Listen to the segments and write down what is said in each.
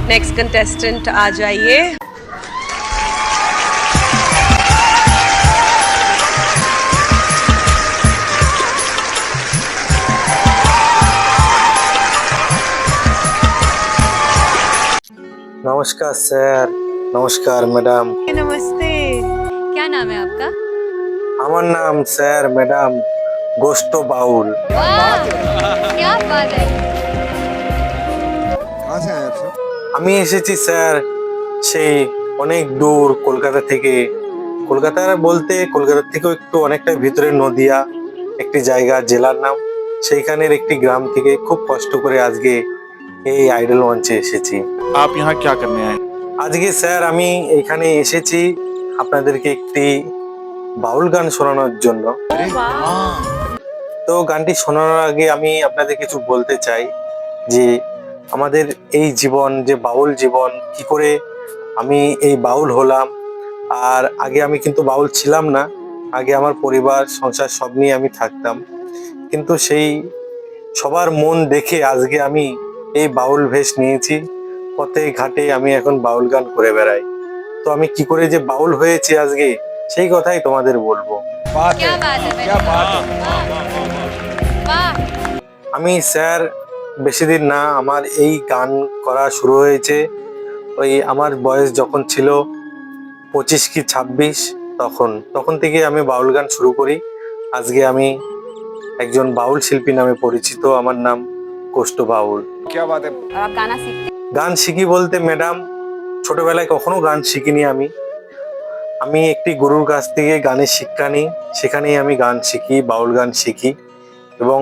Next contestant आ जाइए। नमस्कार sir, नमस्कार मैडम। नमस्ते। क्या नाम है आपका? আমার নাম স্যার ম্যাডাম গোস্ত বাউল। वाह, क्या बात है। कहाँ से आए आप सर? আমি এসেছি স্যার সেই অনেক দূর কলকাতা থেকে। কলকাতার বলতে কলকাতা থেকেও একটু অনেকটা ভিতরে নদিয়া একটি জায়গা, জেলার নাম। সেইখানের একটি গ্রাম থেকে খুব কষ্ট করে আজকে এই আইডল মঞ্চে এসেছি। आप यहाँ क्या करने आए? আজকে স্যার আমি এখানে এসেছি আপনাদেরকে একটি বাউল গান শোনানোর জন্য। তো গানটি শোনানোর আগে আমি আপনাদের কিছু বলতে চাই যে আমাদের এই জীবন যে বাউল জীবন, কি করে আমি এই বাউল হলাম। আর আগে আমি কিন্তু বাউল ছিলাম না, আগে আমার পরিবার সংসার সব নিয়ে আমি থাকতাম। কিন্তু সেই সবার মন দেখে আজকে আমি এই বাউল ভেষ নিয়েছি, পথে ঘাটে আমি এখন বাউল গান করে বেড়াই। তো আমি কি করে যে বাউল হয়েছি আজকে সেই কথাই তোমাদের বলবো। क्या बात है, क्या बात है। वाह। আমি স্যার বেশি দিন না, আমার এই গান করা শুরু হয়েছে ওই আমার বয়স যখন ছিল 25 কি 26, তখন থেকে আমি বাউল গান শুরু করি। আজকে আমি একজন বাউল শিল্পী নামে পরিচিত, আমার নাম গোস্ত বাউল। क्या बात है। आप गाना सीखते গান শিখি বলতে ম্যাডাম ছোটবেলায় কখনো গান শিখিনি আমি একটি গুরুর কাছ থেকে গানের শিক্ষা নিই, সেখানেই আমি গান শিখি, বাউল গান শিখি। এবং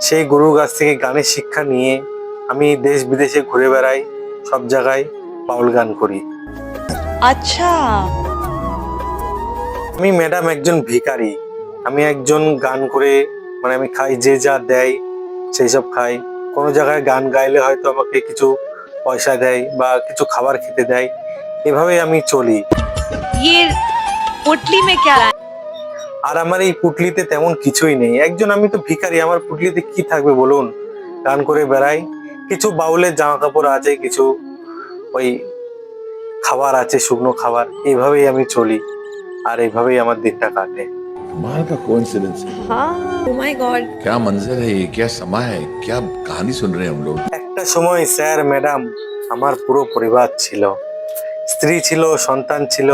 সেই গুরুর কাছ থেকে গানের শিক্ষা নিয়ে আমি দেশ বিদেশে ঘুরে বেড়াই, সব জায়গায় বাউল গান করি। अच्छा। আমি ম্যাডাম একজন ভিখারি, আমি একজন গান করে মানে আমি খাই, যে যা দেয় সেই সব খাই। কোনো জায়গায় গান গাইলে হয়তো আমাকে কিছু পয়সা দেয় বা কিছু খাবার খেতে দেয়, এভাবেই আমি চলি। ये पोटली में क्या है? আর আমার এই পুটলিতে তেমন কিছুই নেই, একজন আমি তো ভিখারি, আমার পুটলিতে কি থাকবে বলুন। গান করে বেড়াই, কিছু বাউলের জামা কাপড় আছে, কিছু ওই খাবার আছে, শুকনো খাবার, এইভাবেই আমি চলি আর এইভাবেই আমার দিনটা কাটে। कमाल का कोइंसिडेंस है। हाँ, oh my God। क्या मंजर है ये, क्या समा है, क्या कहानी सुन रहे हैं हम लोग। একটা সময় স্যার ম্যাডাম আমার পুরো পরিবার ছিল, স্ত্রী ছিল, সন্তান ছিল,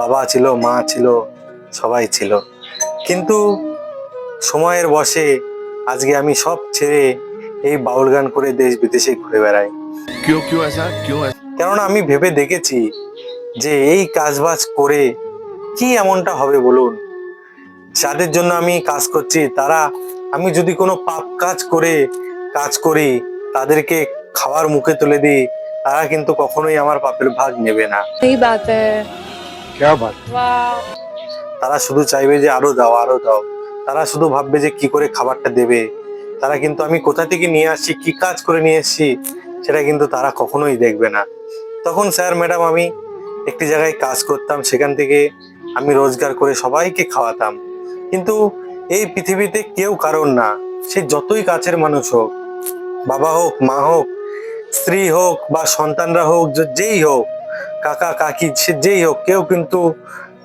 বাবা ছিল, মা ছিল, সবাই ছিল। কিন্তু সময়ের বশে আজকে আমি সব ছেড়ে এই বাউল গান করে দেশ বিদেশে ঘুরে বেড়াই। क्यों क्यों ऐसा, क्यों ऐसा? কেননা আমি ভেবে দেখেছি যে এই কাজবাজ করে কি এমনটা হবে বলুন। যাদের জন্য আমি কাজ করছি তারা, আমি যদি কোনো পাপ কাজ করে কাজ করি, তাদেরকে খাওয়ার মুখে তুলে দিই, তারা কিন্তু কখনোই আমার পাপের ভাগ নেবে না। सही बात है। क्या बात। वाह। তারা শুধু চাইবে যে আরো দাও, আরো দাও। তারা শুধু ভাববে যে কি করে খাবারটা দেবে। তারা কিন্তু আমি কোথা থেকে নিয়ে আসছি, কি কাজ করে নিয়ে এসছি, সেটা কিন্তু তারা কখনোই দেখবে না। তখন স্যার ম্যাডাম আমি একটি জায়গায় কাজ করতাম, সেখান থেকে আমি রোজগার করে সবাইকে খাওয়াতাম। কিন্তু এই পৃথিবীতে কেউ কারণ না, সে যতই কাছের মানুষ হোক, বাবা হোক, মা হোক, স্ত্রী হোক বা সন্তানরা হোক, যেই হোক, কাকা কাকি, সে যেই হোক, কেউ কিন্তু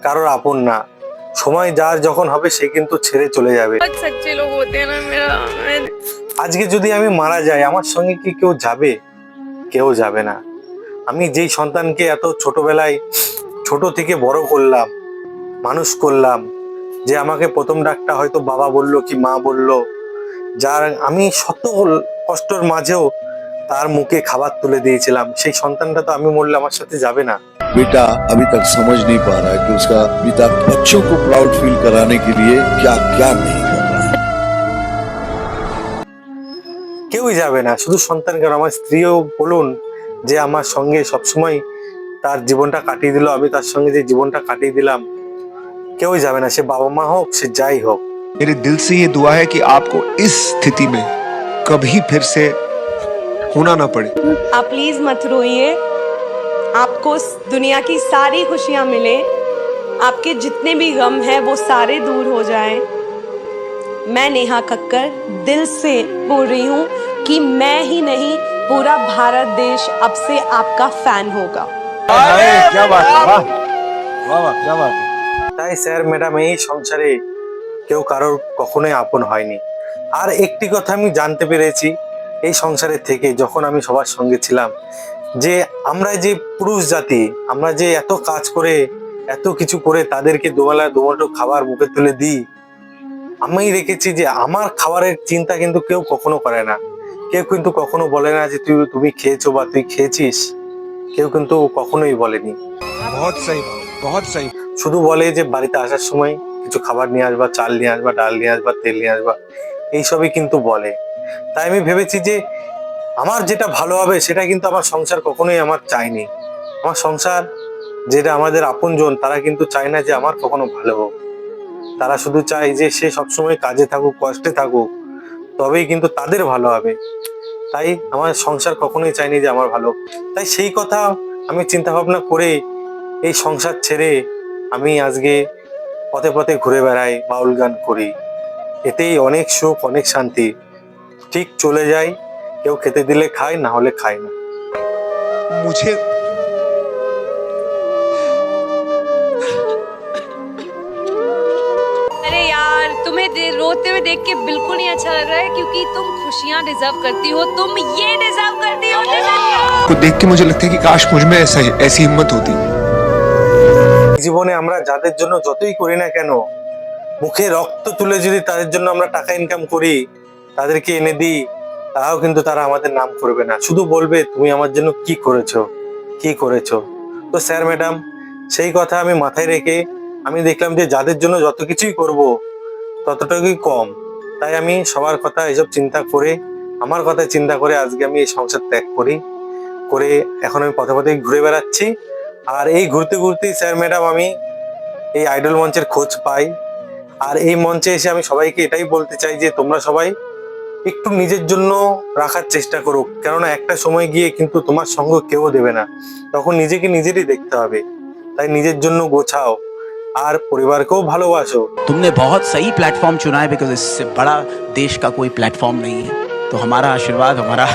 কারোর আপন না। সময় যার যখন হবে সে কিন্তু ছেড়ে চলে যাবে। बहुत सच्चे लोग होते हैं ना मेरा। আজকে যদি আমি মারা যাই, আমার সঙ্গে কি কেউ যাবে? কেউ যাবে না। আমি যেই সন্তানকে এত ছোটবেলায় ছোট থেকে বড় করলাম, মানুষ করলাম, যে আমাকে প্রথম ডাকটা হয়তো বাবা বললো কি মা বললো, যার আমি শত কষ্টের মাঝেও তার মুখে খাবার তুলে দিয়েছিলাম, সেই সন্তানটা তো আমি মরলে আমার সাথে যাবে না। बेटा अभी तक समझ नहीं पा रहा है कि उसका पिता बच्चों को प्राउड फील कराने के लिए क्या क्या नहीं कर रहा है। কেউই যাবে না, শুধু সন্তান কেন, আমার স্ত্রীও বলুন যে আমার সঙ্গে সবসময় তার জীবনটা কাটিয়ে দিল, আমি তার সঙ্গে যে জীবনটা কাটিয়ে দিলাম, কেউই যাবে না, সে বাবা মা হোক, সে যাই হোক। मेरे दिल से ये दुआ है कि आपको इस स्थिति में कभी फिर से होना ना पड़े। आप प्लीज मत रोइए, आपको दुनिया की सारी खुशियां मिले, आपके जितने भी गम हैं वो सारे दूर हो जाएं। मैं नेहा कक्कर दिल से बोल रही हूँ कि मैं ही नहीं पूरा भारत देश अब से आपका फैन होगा। क्या बात है, वाह वाह वाह, क्या बात है। তাই স্যার ম্যাডাম এই সংসারে কেউ কারোর কখনোই আপন হয়নি। আর একটি কথা আমি জানতে পেরেছি এই সংসারের থেকে, যখন আমি সবার সঙ্গে ছিলাম, যে আমরা যে পুরুষ জাতি, আমরা যে এত কাজ করে এত কিছু করে তাদেরকে দুবেলা দুমুঠো খাবার মুখে তুলে দিই, আমি দেখেছি যে আমার খাবারের চিন্তা কিন্তু কেউ কখনো করে না। কেউ কিন্তু কখনো বলে না যে তুমি খেয়েছো বা তুই খেয়েছিস, কেউ কিন্তু কখনোই বলেনি। बहुत सही, बहुत सही। শুধু বলে যে বাড়িতে আসার সময় কিছু খাবার নিয়ে আসবা, চাল নিয়ে আসবা, ডাল নিয়ে আসবা, তেল নিয়ে আসবা, এইসবই কিন্তু বলে। তাই আমি ভেবেছি যে আমার যেটা ভালো হবে সেটা কিন্তু আমার সংসার কখনোই আমার চাইনি। আমার সংসার যেটা আমাদের আপনজন, তারা কিন্তু চায় না যে আমার কখনো ভালো হোক। তারা শুধু চায় যে সে সবসময় কাজে থাকুক, কষ্টে থাকুক, তবেই কিন্তু তাদের ভালো হবে। তাই আমার সংসার কখনোই চায়নি যে আমার ভালো হোক। তাই সেই কথা আমি চিন্তা ভাবনা করে এই সংসার ছেড়ে আমি আজকে পথে পথে ঘুরে বেড়াই, বাউল গান করি। এতেই অনেক সুখ, অনেক শান্তি। ঠিক চলে যাই, কেউ খেতে দিলে খায়, না হলে খায় না। मुझे अरे यार, तुम्हें रोते हुए देख के बिल्कुल नहीं अच्छा लग रहा है, क्योंकि तुम खुशियां डिजर्व करती हो, तुम ये डिजर्व करती हो। को देख के मुझे लगता है कि काश मुझ में ऐसी हिम्मत होती। জীবনে আমরা যাদের জন্য যতই করি না কেন, মুখে রক্ত তুলে যদি তাদের জন্য আমরা টাকা ইনকাম করি, তাদেরকে এনে দিই, তারাও কিন্তু তারা আমাদের নাম করবে না, শুধু বলবে তুমি আমার জন্য কি করেছো, কি করেছো। তো স্যার ম্যাডাম, সেই কথা আমি মাথায় রেখে আমি দেখলাম যে যাদের জন্য যত কিছুই করব ততটুকুই কম। তাই আমি সবার কথা এসব চিন্তা করে, আমার কথা চিন্তা করে আজকে আমি এই সংসার ত্যাগ করে এখন আমি পথে পথে ঘুরে বেড়াচ্ছি। আর এই ঘুরতে ঘুরতেই স্যার ম্যাডাম আমি এই আইডল মঞ্চের খোঁজ পাই। আর এই মঞ্চে এসে আমি সবাইকে এটাই বলতে চাই যে তোমরা সবাই একটু নিজের জন্য রাখার চেষ্টা করো, কেননা একটা সময় গিয়ে কিন্তু তোমার সঙ্গ কেউ দেবে না, তখন নিজেকে নিজেরই দেখতে হবে। তাই নিজের জন্য গোছাও আর পরিবারকেও ভালোবাসো। तुमने बहुत सही प्लेटफॉर्म चुना है, बिकॉज इससे बड़ा देश का कोई प्लेटफॉर्म नहीं है। तो हमारा आशीर्वाद, हमारा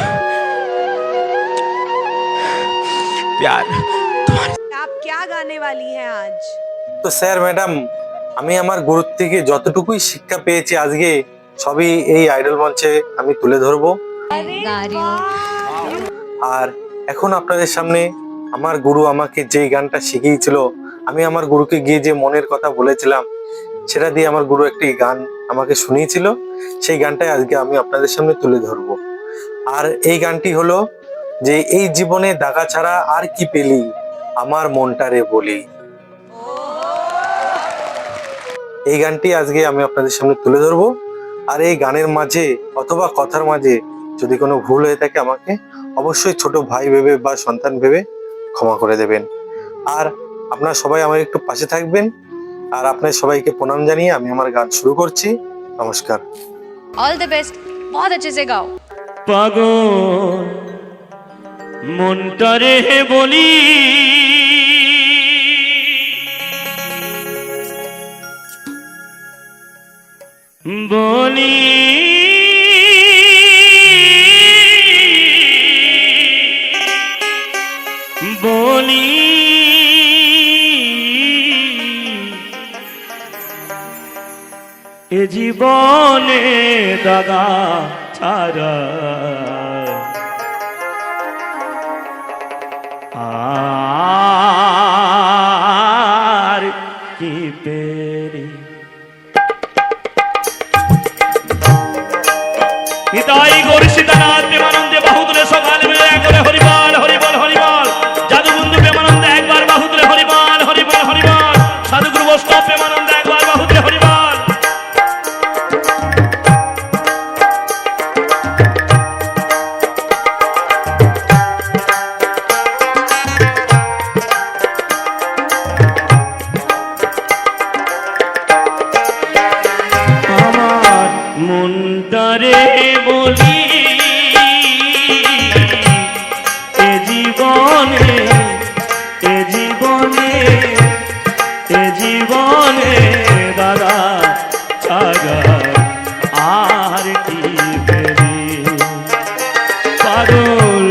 प्यार तुम्हारे। आप क्या गाने वाली हैं आज? তো স্যার ম্যাডাম, আমি আমার গুরুর থেকে যতটুকুই শিক্ষা পেয়েছি আজকে সবই এই আইডল মঞ্চে আমি তুলে ধরবো। गा रही हूँ। আর এখন আপনাদের সামনে আমার গুরু আমাকে যে গানটা শিখিয়েছিল, আমি আমার গুরুকে গিয়ে যে মনের কথা বলেছিলাম, সেটা দিয়ে আমার গুরু একটি গান আমাকে শুনিয়েছিল, সেই গানটাই আজকে আমি আপনাদের সামনে তুলে ধরবো। আর এই গানটি হলো যে এই জীবনে দাগা ছাড়া আর কি পেলি, আমার মনটারে বলি। এই গানটি আজকে আমি আপনাদের সামনে তুলে ধরবো। আর এই গানের মাঝে অথবা কথার মাঝে যদি কোনো ভুল হয়ে থাকে আমাকে অবশ্যই ছোট ভাই ভেবে বা সন্তান ভেবে ক্ষমা করে দেবেন। আর আপনারা সবাই আমার একটু পাশে থাকবেন। আর আপনার সবাইকে প্রণাম জানিয়ে আমি আমার গান শুরু করছি। নমস্কার। ऑल द बेस्ट, बहुत अच्छे से गाओ। পাগল মনটারে বলি, বলি বলি এ জীবনে দাগা ছাড়া আর কি পেরি। নিতাই গৌর সীতানাথ প্রেমানন্দে বাহুদুরে সকাল মিলে একবারে হরিবল হরিবল হরিবল। যাদুবন্ধু প্রেমানন্দে একবার বাহুদুরে হরিবল হরিবল হরিবল। সাধুগুরু বৈষ্ণব প্রেমানন্দে একবার বাহুদুরে হরিবল। আমার মনটারে বলি, এ জীবনে এ জীবনে এ জীবনে দাদা ছাড়া আর কি পেরি। পাগল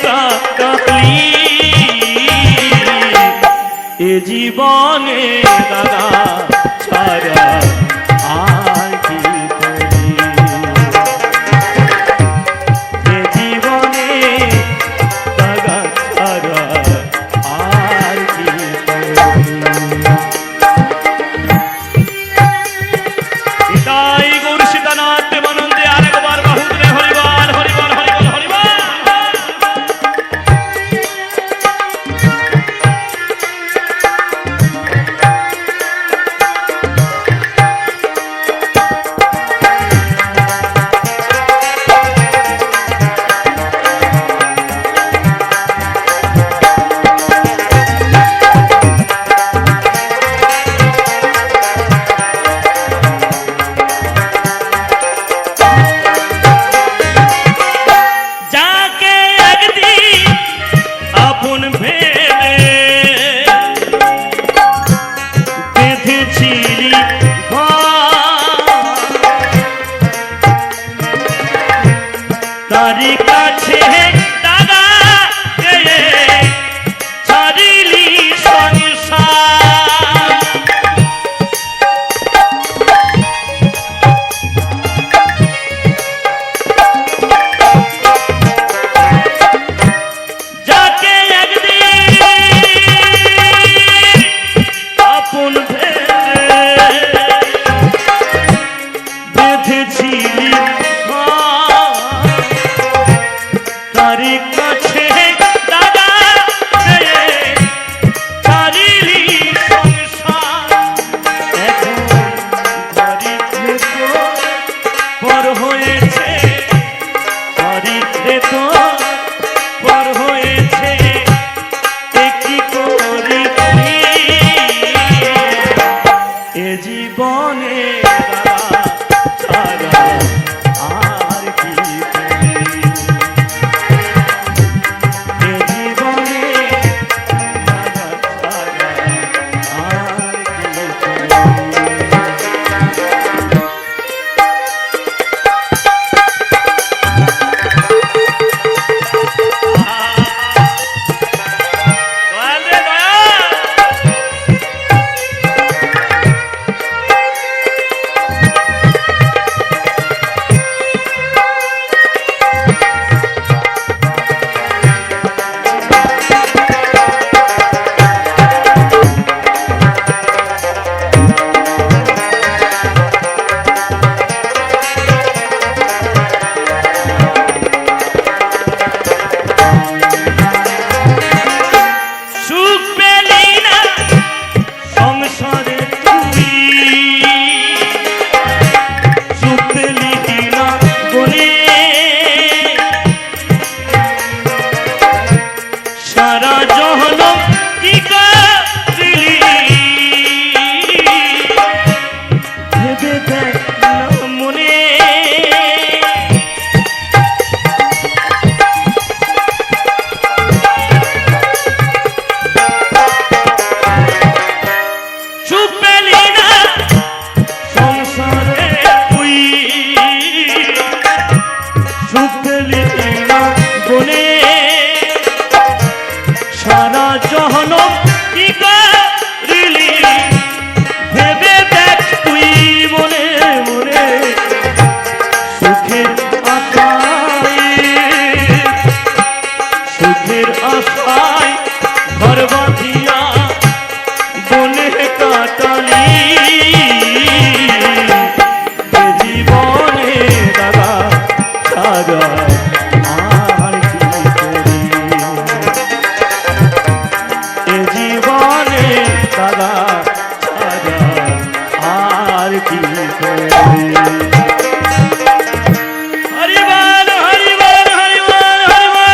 কাকলি এ জীবনে দাদা ছাড়া আর কি করি এ জীবনে দাদা ছাড়া আর কি করি তাই গৌর সীতানাথ প্রেমানন্দে আরেকবার বাহু তুলে হরিবল হরিবল হরিবল হরিবল যাকে একদিন আপন ভেবে বেঁধেছিলি তারি কাছে দাদা ছাড়িলি সংসার যাকে একদিন আপন ভেবে বেঁধেছিলি তারি কাছে দাদা ছাড়িলি সংসার এখন বাড়িতে তো পর হয়েছে বাড়িতে তো পর হয়েছে এ কি করি এ জীবনে দাদা ছাড়া আর কি করি এ জীবনে দাদা ছাড়া আর কি করি দয়াল রে দয়াল সুখ পেলি না সংসারে তুই সুখ পেলি না বলে সারা জহনম কি করলি ভেবে দেখ না মনে সুখ পেলি না সংসারে তুই সুখ পেলি না বলে সারা জহনম কি করলি ভেবে দেখ তুই মনে মনে সুখের আশায় ঘর বাঁধিয়া বনে কাটালি এ জীবনে দাদা ছাড়া আর কি করি এ জীবনে দাদা ছাড়া আর কি করি হরিবল হরিবল হরিবল হরিবল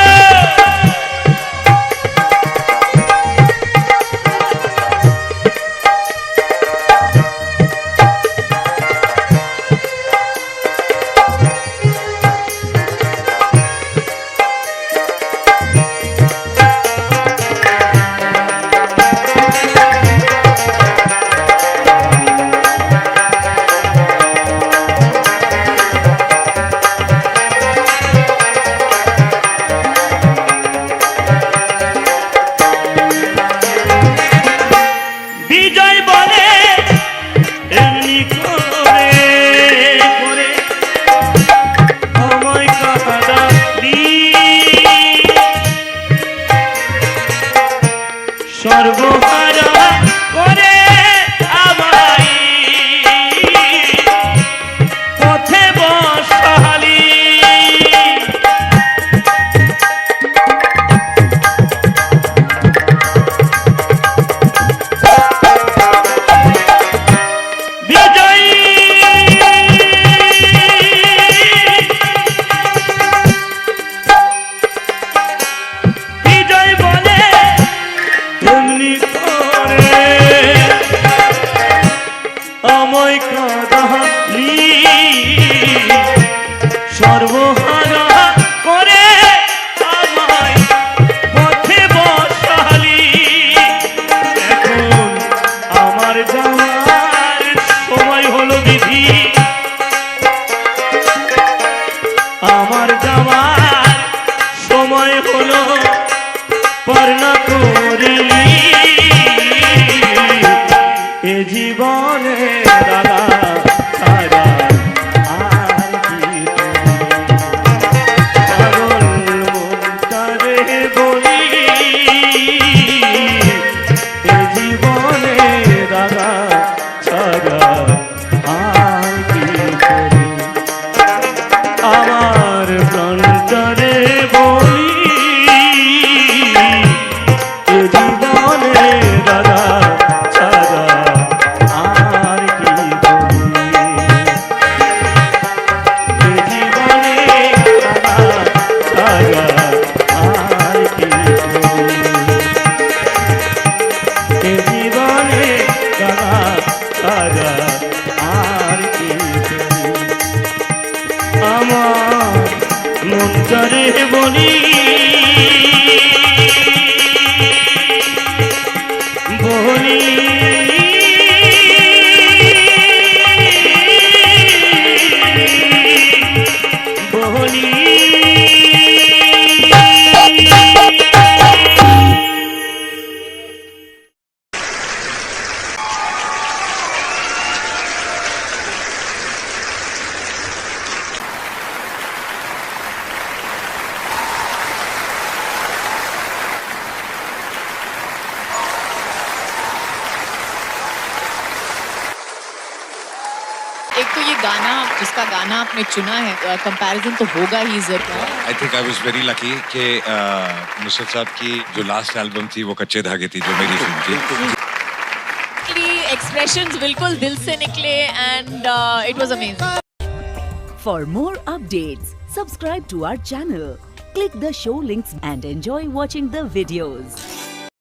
সর্বহারা করে আমায় পথে বসালি। বিজয়ী বিজয় বলে তেমনি করে আমায় কাঁদালি, সর্বহারা করে আমায় পথে বসালি। এখন আমার যাওয়ার সময় হলো বিধি, আমার যাওয়ার সময় হলো পর্ণা করিলি। এ জীবনে দাদা ছাড়া আর কি পাগল মনটারে বলি, এ জীবনে দাদা ছাড়া আর কি করি। আমার প্রাণটারে বলি, এ জীবনে দাদা ছাড়া আর কি করি। এ জীবনে দাদা ছাড়া আর কি করি। এ জীবনে দাদা ছাড়া আর কি করি। আমার মনটারে বলি, বলি বলি। एक तो ये गाना, जिसका गाना आपने चुना है, कंपैरिजन तो होगा ही जरूर। I think I was very lucky कि नुसरत साहब की जो लास्ट एल्बम थी वो कच्चे धागे थी, जो मेरी फिल्म थी। एक्सप्रेशंस बिल्कुल दिल से निकले and it was amazing. For more updates, subscribe to our channel, click the show links and enjoy watching the videos.